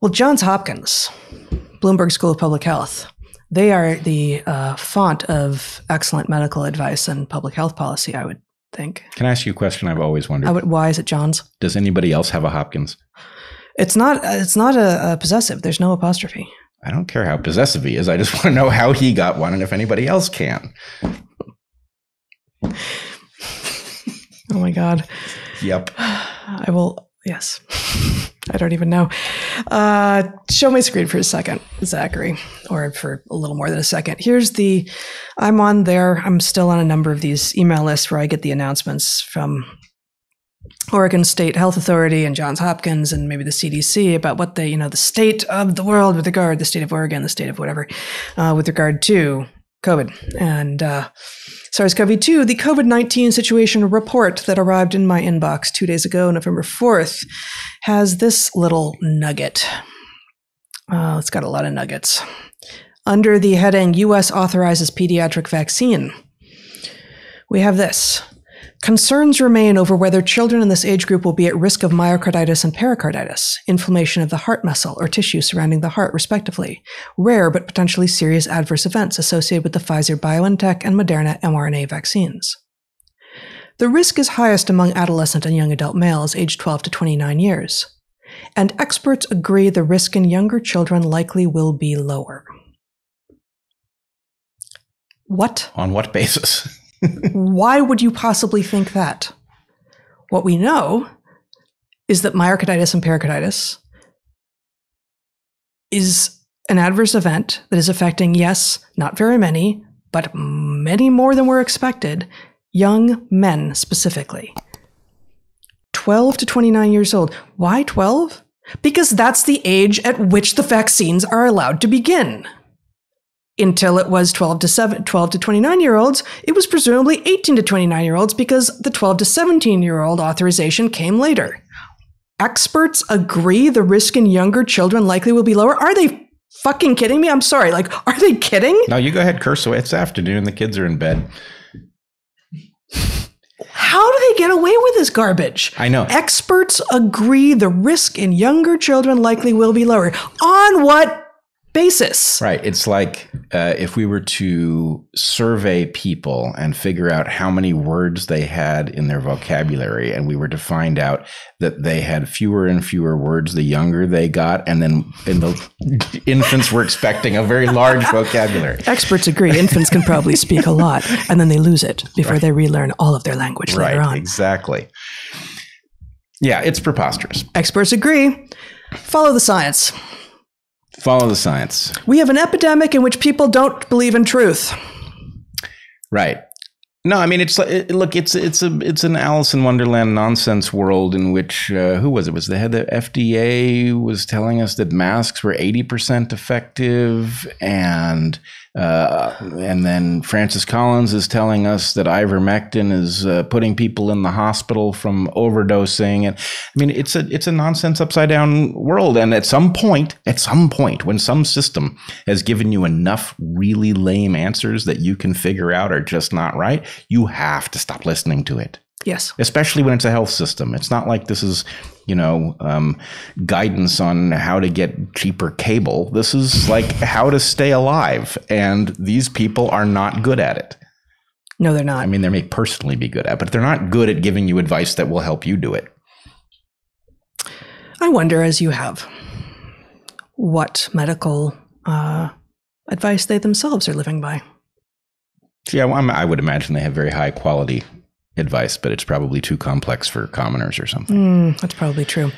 Well, Johns Hopkins, Bloomberg School of Public Health, they are the font of excellent medical advice and public health policy, I would think. Can I ask you a question I've always wondered? Why is it Johns? Does anybody else have a Hopkins? It's not a possessive. There's no apostrophe. I don't care how possessive he is. I just want to know how he got one and if anybody else can. Oh my God. Yep. I will. Yes. I don't even know. Show my screen for a second, Zachary, or for a little more than a second. I'm on there. I'm still on a number of these email lists where I get the announcements from Oregon State Health Authority and Johns Hopkins and maybe the CDC about what the state of the world with regard, the state of Oregon, the state of whatever, with regard to COVID and SARS-CoV-2. The COVID-19 situation report that arrived in my inbox 2 days ago, November 4th, has this little nugget. It's got a lot of nuggets. Under the heading, U.S. authorizes pediatric vaccine, we have this. Concerns remain over whether children in this age group will be at risk of myocarditis and pericarditis, inflammation of the heart muscle or tissue surrounding the heart, respectively, rare but potentially serious adverse events associated with the Pfizer-BioNTech and Moderna mRNA vaccines. The risk is highest among adolescent and young adult males aged 12 to 29 years, and experts agree the risk in younger children likely will be lower. What? On what basis? Why would you possibly think that? What we know is that myocarditis and pericarditis is an adverse event that is affecting, yes, not very many, but many more than were expected, young men specifically. 12 to 29 years old. Why 12? Because that's the age at which the vaccines are allowed to begin. Until it was 12 to 29-year-olds, it was presumably 18 to 29-year-olds because the 12 to 17-year-old authorization came later. Experts agree the risk in younger children likely will be lower. Are they fucking kidding me? I'm sorry. Are they kidding? No, you go ahead, curse away. It's afternoon. The kids are in bed. How do they get away with this garbage? I know. Experts agree the risk in younger children likely will be lower. On what basis? Right. It's like if we were to survey people and figure out how many words they had in their vocabulary, and we were to find out that they had fewer and fewer words the younger they got, and then the infants were expecting a very large vocabulary. Experts agree infants can probably speak a lot, and then they lose it before they relearn all of their language later on. Exactly. Yeah, it's preposterous. Experts agree. Follow the science. Follow the science. We have an epidemic in which people don't believe in truth. Right. No, I mean, it's an Alice in Wonderland nonsense world in which, who was it? Was the head of the FDA was telling us that masks were 80% effective, and then Francis Collins is telling us that ivermectin is putting people in the hospital from overdosing. And I mean, it's a nonsense upside down world. And at some point, when some system has given you enough really lame answers that you can figure out are just not right, you have to stop listening to it. Yes. Especially when it's a health system. It's not like this is, guidance on how to get cheaper cable. This is like how to stay alive. And these people are not good at it. No, they're not. I mean, they may personally be good at it, but they're not good at giving you advice that will help you do it. I wonder, as you have, what medical advice they themselves are living by. Yeah, well, I would imagine they have very high quality advice, but it's probably too complex for commoners or something. That's probably true.